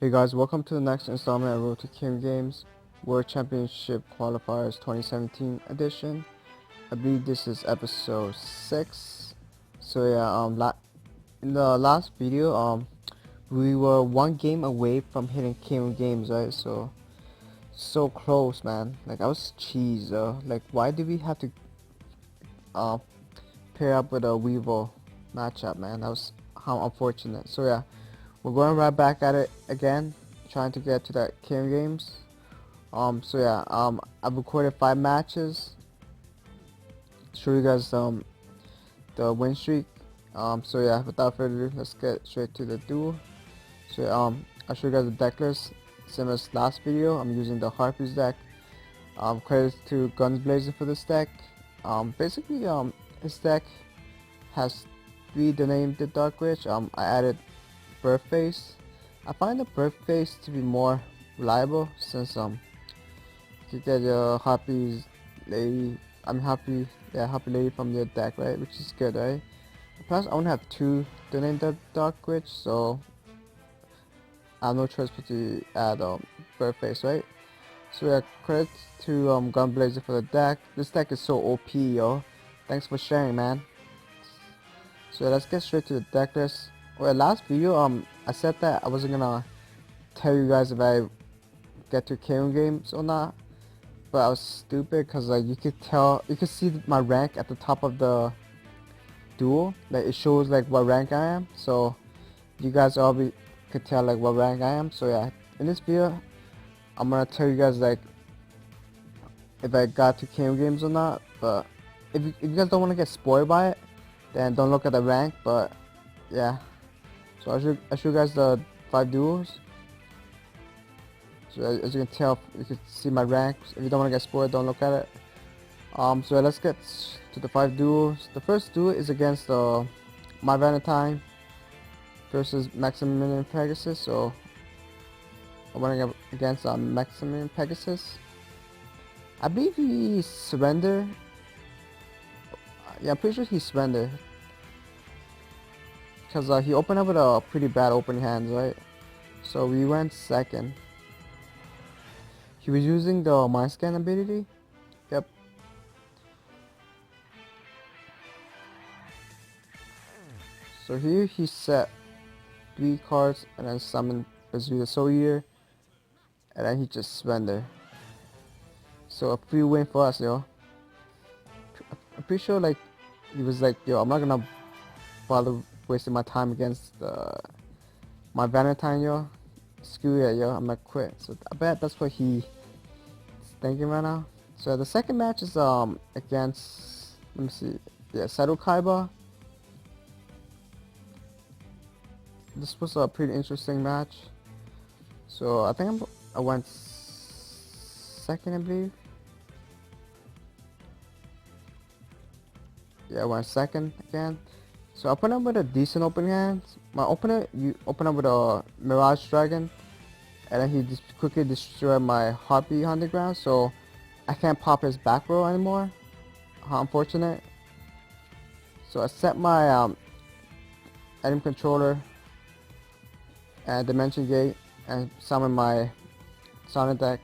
Hey guys, welcome to the next installment of Road to King Games World Championship Qualifiers 2017 edition. I believe this is episode 6. So yeah, in the last video, we were one game away from hitting King Games, right? So close, man. Like I was cheese, though. Like why do we have to uh pair up with a Weevil matchup, man? That was how unfortunate. So yeah, we're going right back at it again, trying to get to that King Games. So yeah, I've recorded 5 matches. Show you guys the win streak. So yeah, without further ado, let's get straight to the duel. So yeah, I'll show you guys the deck list. Same as last video, I'm using the Harpies deck. Credits to Guns Blazing for this deck. Basically, this deck has 3 donated the Dark Witch. I added Birth Face. I find the Birth Face to be more reliable since you get your Harpies lady. Happy lady from your deck, right? Which is good, right? Plus, I only have 2 donated Dark Witch, so I have no choice but to add Birth Face, right? So yeah, credits to Gunblazer for the deck. This deck is so OP, yo. Thanks for sharing, man. So yeah, let's get straight to the deck list. Well, last video, I said that I wasn't gonna tell you guys if I get to KO games or not, but I was stupid because like you could see my rank at the top of the duel. Like it shows like what rank I am, so you guys all could tell like what rank I am. So yeah, in this video, I'm gonna tell you guys like if I got to KO games or not. But if you guys don't want to get spoiled by it, then don't look at the rank. But yeah. So I'll show you guys the 5 duels. So as you can tell, you can see my ranks. If you don't want to get spoiled, don't look at it. So let's get to the 5 duels. The first duel is against Mai Valentine versus Maximilian Pegasus. So I'm running against Maximilian Pegasus. I believe he surrendered. Yeah, I'm pretty sure he surrendered. Because he opened up with a pretty bad opening hands, right? So we went second. He was using the Mind Scan ability. Yep. So here he set 3 cards and then summoned Bazooka Soul Eater. And then he just surrendered. So a free win for us, yo. I'm pretty sure like he was like, yo, I'm not gonna bother wasting my time against my Valentine, yo. Screw it, yo. I'm gonna quit. So I bet that's what he's thinking right now. So the second match is against, let me see, yeah, Sato Kaiba. This was a pretty interesting match. So I think I went second, I believe. Yeah, I went second again. So I opened up with a decent opening hand. My opponent, you open up with a Mirage Dragon, and then he just quickly destroyed my Harpy Hunting Ground, so I can't pop his back row anymore. How unfortunate. So I set my item controller and Dimension Gate and summon my Sonic deck.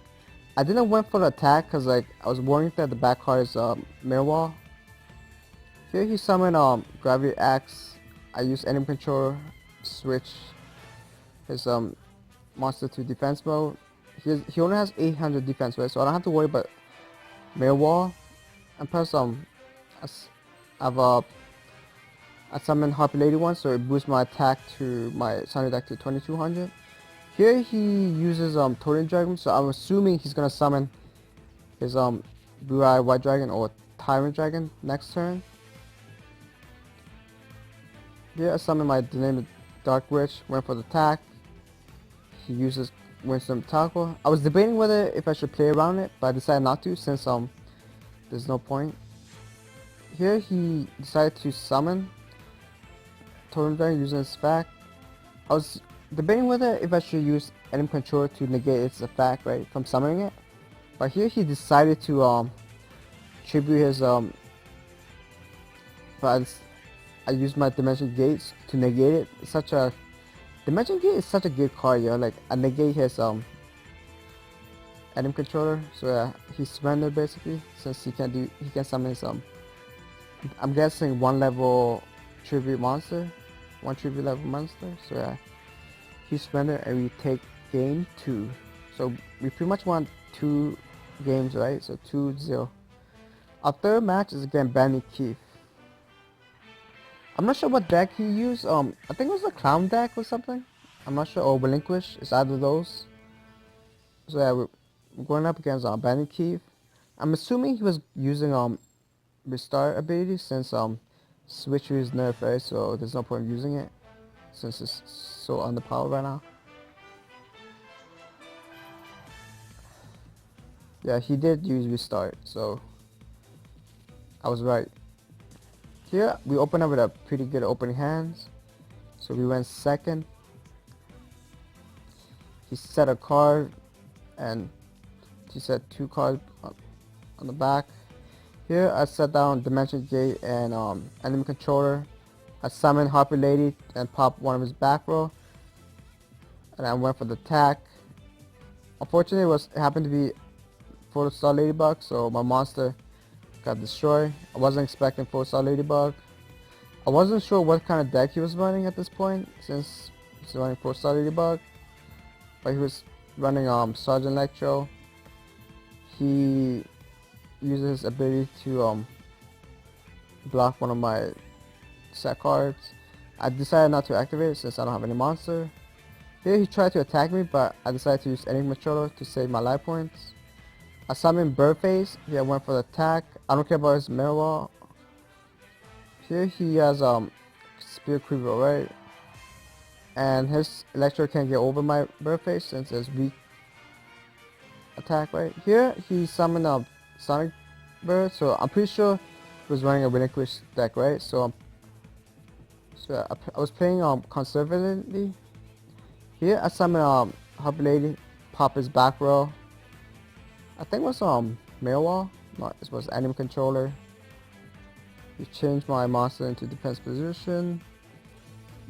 I didn't went for the attack because like I was worried that the back card is Mirror Wall. Here he summoned Gravity Axe. I use Enemy Controller, switch his monster to defense mode. He only has 800 defense, right? So I don't have to worry about Mirror Wall. And plus I summoned Harpy Lady once, so it boosts my attack to my Sonic deck to 2200. Here he uses Totem Dragon, so I'm assuming he's gonna summon his Blue Eye White Dragon or Tyrant Dragon next turn. Here I summon my Dynamic Dark Witch, went for the attack. He uses Winston Tackle. I was debating whether if I should play around it, but I decided not to since there's no point. Here he decided to summon Totem Dragon using its effect. I was debating whether if I should use Enemy Control to negate its effect, right, from summoning it. But here he decided to tribute his but I used my Dimension Gates to negate it. It's such a Dimension Gate is such a good card, yo. Like, I negate his enemy controller, so yeah, he surrendered basically since he can summon his I'm guessing one level tribute monster, one tribute level monster. So yeah, he surrendered and we take game 2. So we pretty much won 2 games, right? So 2-0. Our third match is again Benny Keith. I'm not sure what deck he used. I think it was a clown deck or something. I'm not sure. Or relinquish. It's either of those. So yeah, we're going up against Benny Keith. I'm assuming he was using restart ability since switch is nerfed, right? So there's no point in using it since it's so underpowered right now. Yeah, he did use restart, so I was right. Here we open up with a pretty good opening hands. So we went second. He set a card and he set 2 cards on the back. Here I set down Dimension Gate and enemy controller. I summoned Harpy Lady and popped one of his back row. And I went for the attack. Unfortunately it happened to be 4-star Ladybug, so my monster got destroyed. I wasn't expecting 4-star Ladybug. I wasn't sure what kind of deck he was running at this point since he's running 4-star Ladybug. But he was running Sergeant Electro. He uses his ability to block one of my set cards. I decided not to activate it since I don't have any monster. Here he tried to attack me, but I decided to use Enigma Controller to save my life points. I summoned Birdface. Here I went for the attack. I don't care about his mirror wall. Here he has Spirit Creeper, right? And his Electro can't get over my Birdface since it's weak attack, right? Here he summoned Sonic Bird, so I'm pretty sure he was running a relinquish deck, right? So I was playing conservatively. Here I summoned Harpy Lady, pop his back row. I think it was mirror wall. No, it was enemy controller. He changed my monster into defense position.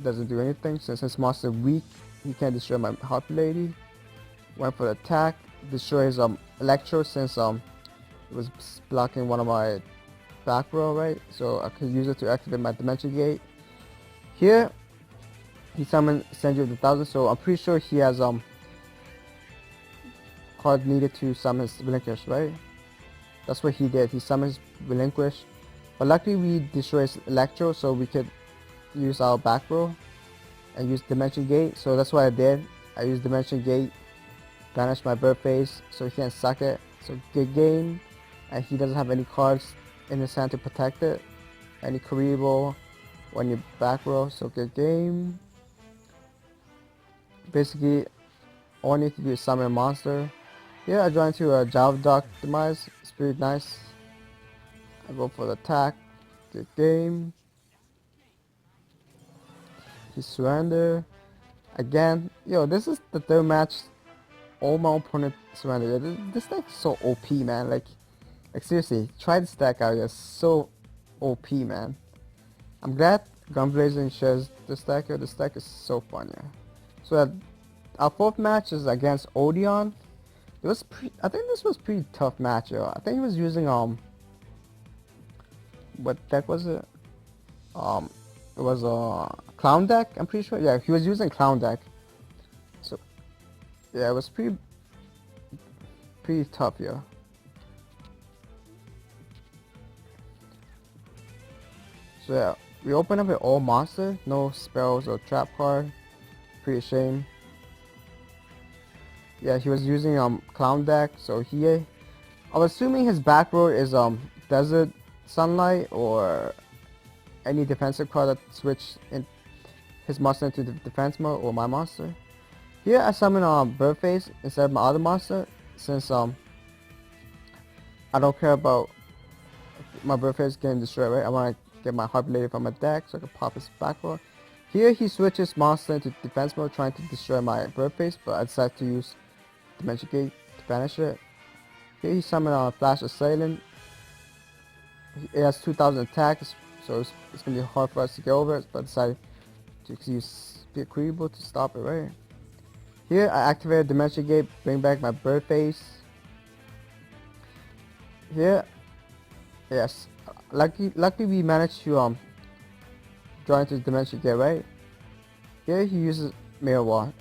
Doesn't do anything since his monster weak. He can't destroy my Harpy Lady. Went for the attack. Destroy his Electro since it was blocking one of my back row, right? So I can use it to activate my Dimension Gate. Here he summoned Sendry of the Thousand, so I'm pretty sure he has card needed to summon his Relinquish, right? That's what he did. He summoned his Relinquish. But luckily we destroyed his Electro, so we could use our back row and use Dimension Gate. So that's what I did. I used Dimension Gate, banish my Birdface so he can't suck it. So good game. And he doesn't have any cards in his hand to protect it. Any Karibo on your back row, so good game. Basically, all I need to do is summon a monster. Here I join to a Jaldock Demise. It's pretty nice. I go for the attack. Good game. He surrender. Again, yo, this is the third match. All my opponent surrendered. This deck is so OP, man. Like seriously, try this deck out. It's so OP, man. I'm glad Gunblazing shares this deck here. This deck is so fun, yeah. So our fourth match is against Odeon. I think this was pretty tough match, yo. I think he was using what deck was it? It was a Clown deck, I'm pretty sure. Yeah, he was using Clown deck. So yeah, it was pretty tough, yeah. So yeah, we open up with all monster, no spells or trap card. Pretty shame. Yeah, he was using Clown deck, so I'm assuming his back row is Desert Sunlight or any defensive card that switch in his monster into the defense mode or my monster. Here I summon Birdface instead of my other monster since I don't care about my Birdface getting destroyed, right? I want to get my Harpy Lady from my deck so I can pop his back row. Here he switches monster into defense mode trying to destroy my Birdface, but I decided to use Dimension Gate to banish it. Here he summoned Flash Assailant. It has 2000 attacks, so it's going to be hard for us to get over it, but I decided to use be agreeable to stop it, right? Here I activated Dimension Gate, bring back my bird face. Here, yes, luckily we managed to draw into Dimension Gate, right? Here he uses Mirror Wall.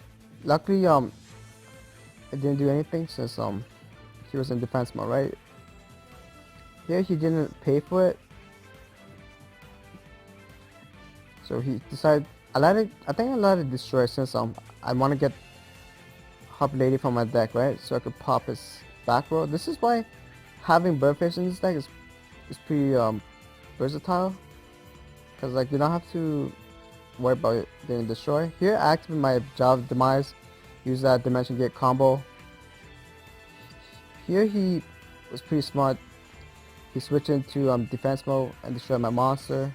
Luckily it didn't do anything since he was in defense mode, right? Here he didn't pay for it, so he decided I think I let it destroy since I want to get Harp Lady from my deck, right? So I could pop his back row. This is why having Birdface in this deck is pretty versatile, because like you don't have to worry about it getting destroyed. Here I activate my Job Demise, use that Dimension Gate combo. Here he was pretty smart. He switched into defense mode and destroyed my monster.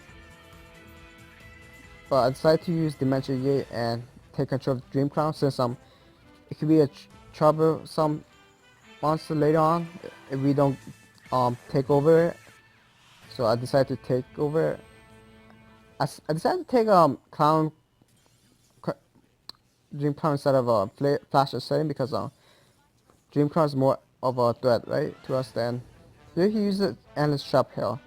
But I decided to use Dimension Gate and take control of Dream Crown since it could be a troublesome monster later on if we don't take over it. So I decided to take over it. I decided to take Clown Dream Crown instead of Flash setting because Dream Crown is more of a threat, right, to us than here. He uses Endless Trap Hill.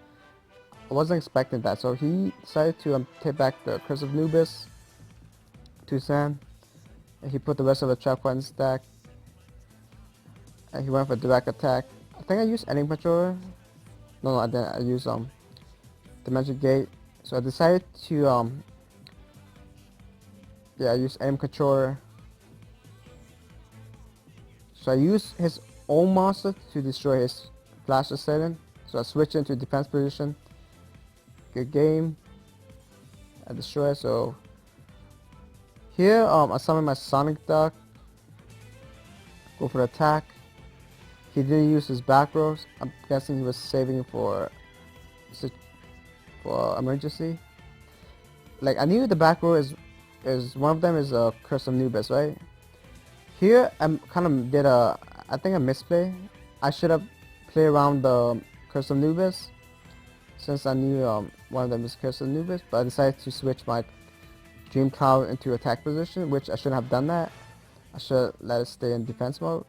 I wasn't expecting that, so he decided to take back the Curse of Nubis to his hand, and he put the rest of the trap on his deck, and he went for direct attack. I think I used Ending Controller. No, I didn't. I used Dimension Gate. So I decided to I used Ending Controller. So I used his own monster to destroy his Flash setting. So I switched into defense position. Good game. I destroy it. So here I summon my Sonic Duck. Go for the attack. He didn't use his back rows. I'm guessing he was saving for emergency. Like I knew the back row is one of them is a Curse of Nubis, right? Here I kind of did I think a misplay. I should have played around the Curse of Nubis since I knew one of them is Curse of Nubis, but I decided to switch my Dream Cloud into attack position, which I shouldn't have done that. I should let it stay in defense mode.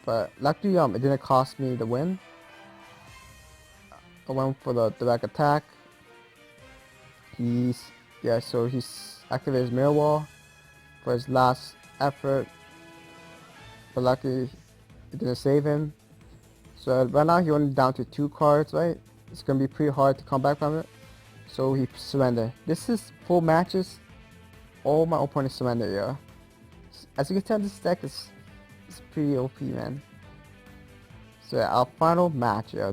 But luckily it didn't cost me the win. I went for the direct attack. So he's activated his Mirror Wall for his last effort, but luckily it didn't save him. So right now he's only down to 2 cards, right? It's gonna be pretty hard to come back from it. So he surrendered. This is 4 matches. All my opponents surrendered, yeah. As you can tell, this deck is pretty OP, man. So yeah, our final match, yeah.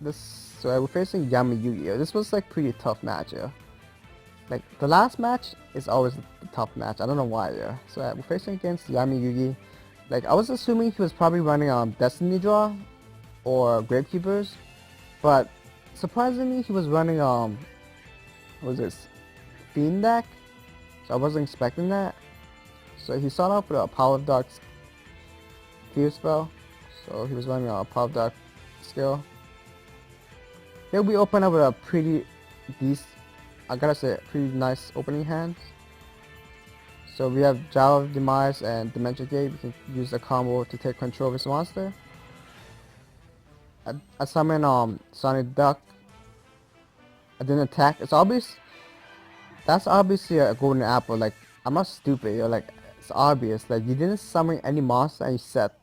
So we're facing Yami Yugi. This was like pretty tough match, yeah. Like the last match is always the tough match. I don't know why, yeah. So we're facing against Yami Yugi. Like I was assuming he was probably running Destiny Draw or Gravekeepers, but surprisingly he was running what was this, Fiend deck. So I wasn't expecting that. So he started off with a Power of Dark Fear spell. So he was running a Power of Dark skill. Here we open up with a pretty pretty nice opening hand. So we have Jowl of Demise and Dimension Gate. We can use the combo to take control of his monster. I summon Sonic Duck. I didn't attack. It's obvious. That's obviously a golden apple. Like I'm not stupid. You're like it's obvious. Like you didn't summon any monster and you set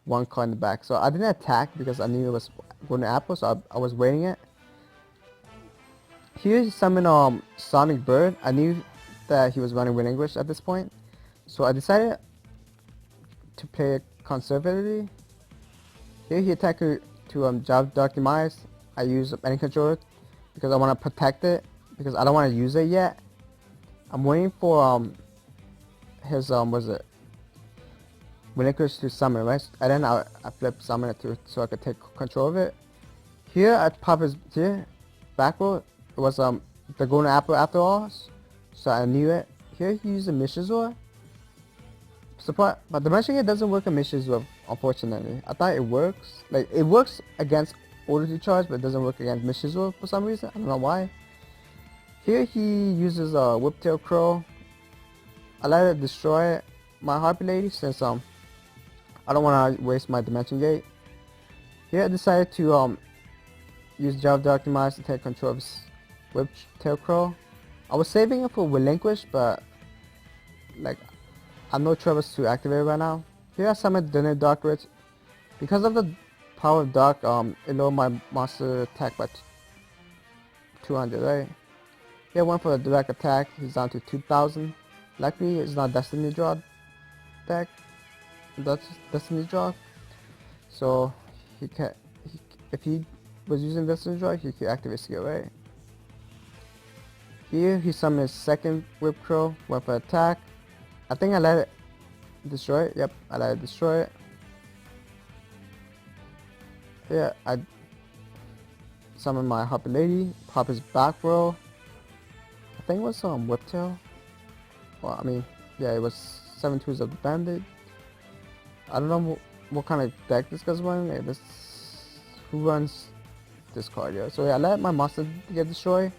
1 card in the back. So I didn't attack because I knew it was golden apple. So I was waiting it. Here he summoned Sonic Bird. I knew that he was running Wind English at this point, so I decided to play conservatively. Here he attacked to Job Dark Demise. I use any controller because I want to protect it because I don't want to use it yet. I'm waiting for his was it Wind English to summon, right? And then I flip summon it so I could take control of it. Here I pop his back row. It was the golden apple after all, so I knew it. Here he used a Mishazor. But the Dimension Gate doesn't work on Mishazor, unfortunately. I thought it works. Like it works against Order to Charge, but it doesn't work against Mishazor for some reason. I don't know why. Here he uses a whiptail crow. I let it destroy my harpy lady since I don't want to waste my dimension gate. Here I decided to use Jar of Dark Demise to take control of his whiptail crow. I was saving it for Relinquish, but like I have no troubles to activate right now. Here I summoned Dinner Dark Rich. Because of the power of Dark, it lowered my monster attack by 200, right? Here I went for a direct attack. He's down to 2000. Luckily, it's not Destiny Draw deck. That's Destiny Draw. So he can, if he was using Destiny Draw, he could activate skill, right? Here he summoned his second Whip Crow. Went for attack. I think I let it destroy it. Yep, I let it destroy it. Yeah, I summoned my Harpy Lady, pop his back row. I think it was Whiptail. Well, I mean, yeah, it was 7 tools of the Bandit. I don't know what kind of deck this guy's running. Yeah, this who runs this card, yeah. So yeah, I let my monster get destroyed.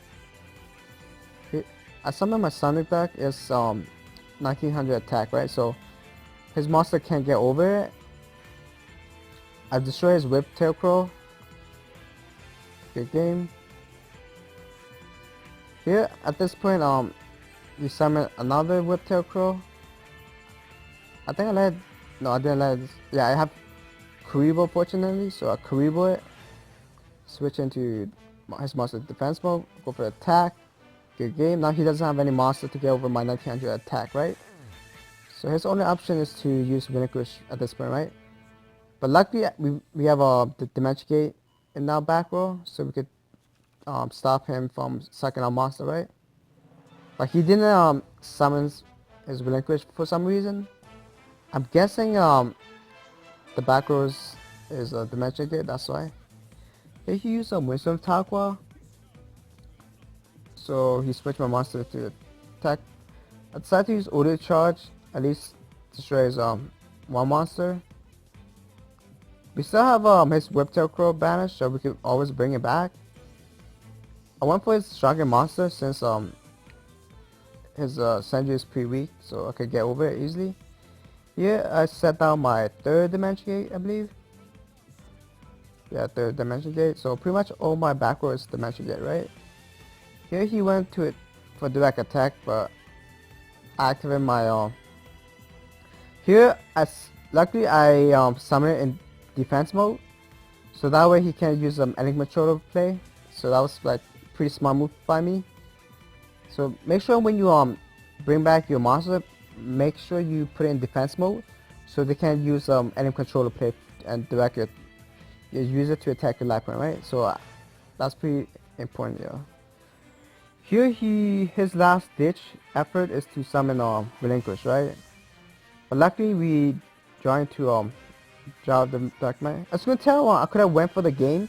I summoned my Sonic deck. It's 1900 attack, right? So his monster can't get over it. I destroy his Whiptail Crow. Good game. Here at this point, you summon another Whiptail Crow. I think I let. No, I didn't let. Yeah, I have Karibo fortunately, so I Karibo it. Switch into his monster defense mode. Go for attack. Good game. Now he doesn't have any monster to get over my 1900 attack, right? So his only option is to use Relinquish at this point, right? But luckily we have the Dimension Gate in our back row, so we could stop him from sucking our monster, right? But he didn't summon his Relinquish for some reason. I'm guessing the back row is a Dimension Gate, that's why. Here he used some Wisdom Taqua. So he switched my monster to attack. I decided to use Auto Charge, at least destroy his one monster. We still have his Whiptail Crow banished, so we could always bring it back. I went for his stronger monster since his Senju is pretty weak, so I could get over it easily. Here I set down my third Dimension Gate, I believe. Yeah, third Dimension Gate. So pretty much all my back row is Dimension Gate, right? Here he went to it for direct attack, but I activated my Here, luckily I summoned it in defense mode, so that way he can use Enigma Controller play. So that was like pretty smart move by me. So make sure when you bring back your monster, make sure you put it in defense mode, so they can use Enigma Controller play and direct it. You use it to attack your life point, right? So that's pretty important, yeah. Here his last ditch effort is to summon Relinquish, right? But luckily we joined to Jar of the Dark Might. As you can tell, I could have went for the game,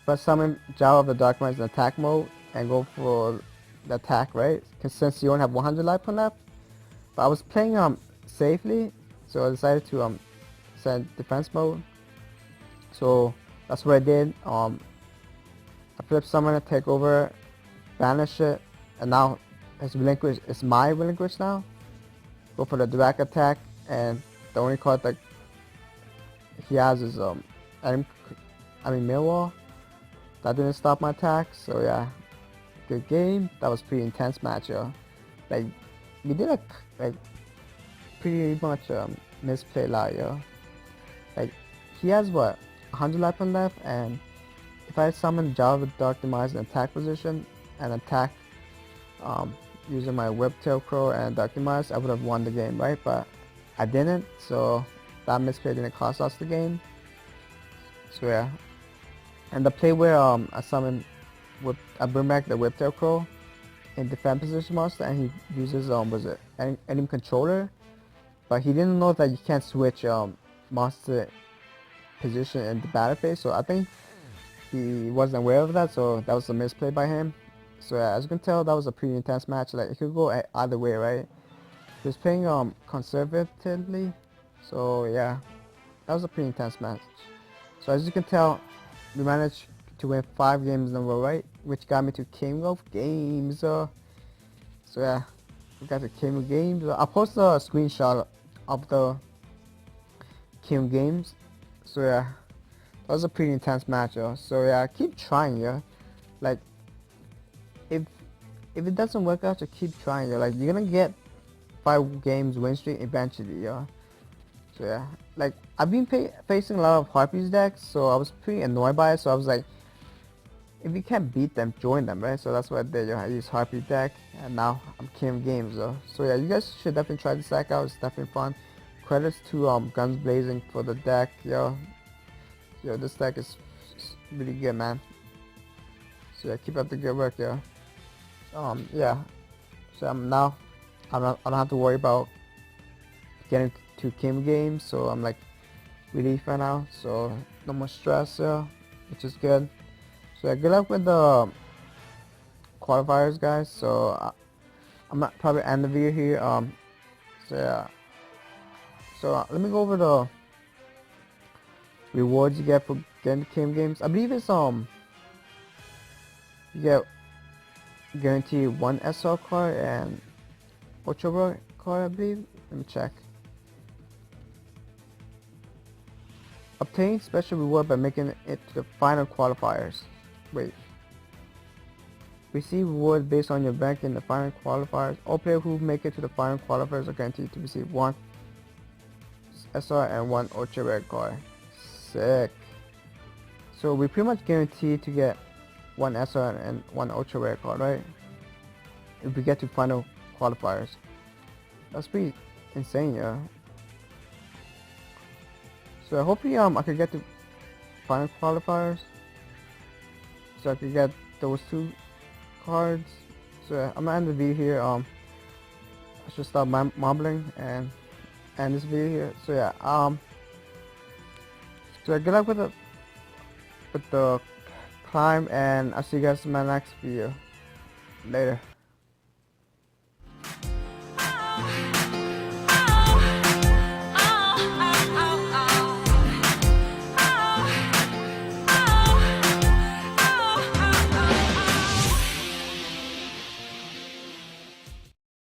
but summon Jar of the Dark Might in attack mode and go for the attack, right? Because since you only have 100 life point left. But I was playing safely, so I decided to send defense mode. So that's what I did. I flip summon it, take over, banish it, and now his Relinquish is my Relinquish now. Go for the direct attack, and the only card that he has is Millwall. That didn't stop my attack, so yeah, good game. That was pretty intense match, yo. Like we did like pretty much misplay lot, yo. Like he has what 100 life on left, and if I summon Jar of the Dark Demise in attack position and attack using my Whiptail Crow and Dark Demise, I would have won the game, right? But I didn't, so that misplay didn't cost us the game. So yeah, and the play where I summon I bring back the Whiptail Crow in defense position monster, and he uses was it enemy controller, but he didn't know that you can't switch monster position in the battle phase. So I think he wasn't aware of that, so that was a misplay by him. So yeah, as you can tell, that was a pretty intense match. Like it could go either way, right? He was playing conservatively, so yeah, that was a pretty intense match. So as you can tell, we managed to win 5 games in a row, right? Which got me to King of Games. So yeah, we got the Kim Games. I'll post a screenshot of the Kim Games. So yeah, that was a pretty intense match, yo. So yeah, keep trying, yo. Like, if it doesn't work out, just keep trying, yo. Like, you're gonna get 5 games win streak eventually, yo. So yeah, like I've been facing a lot of Harpies decks, so I was pretty annoyed by it. So I was like, if you can't beat them, join them, right? So that's what I did, yo. I used Harpy deck, and now I'm Kim Games, though. So yeah, you guys should definitely try this deck out. It's definitely fun. Credits to Guns Blazing for the deck, yo. Yo, this deck is really good, man. So yeah, keep up the good work, yo. Yeah. So now I don't have to worry about getting to Kim Games. So I'm like relief right now. So no more stress, yo, which is good. So yeah, good luck with the qualifiers, guys. So I'm not probably end the video here. So yeah. So let me go over the rewards you get for getting Kim Games. I believe it's you get guarantee 1 SR card and Ultra Rare card, I believe. Let me check. Obtain special reward by making it to the final qualifiers. Wait. Receive reward based on your rank in the final qualifiers. All players who make it to the final qualifiers are guaranteed to receive 1 SR and 1 Ultra Rare card. Sick. So we pretty much guaranteed to get 1 SR and 1 Ultra Rare card, right? If we get to final qualifiers. That's pretty insane, yeah. So hopefully I could get to final qualifiers. So I could get those 2 cards. So yeah, I'm gonna end the video here. I should stop mumbling and end this video here. So yeah, so good luck with the climb, and I'll see you guys in my next video. Later.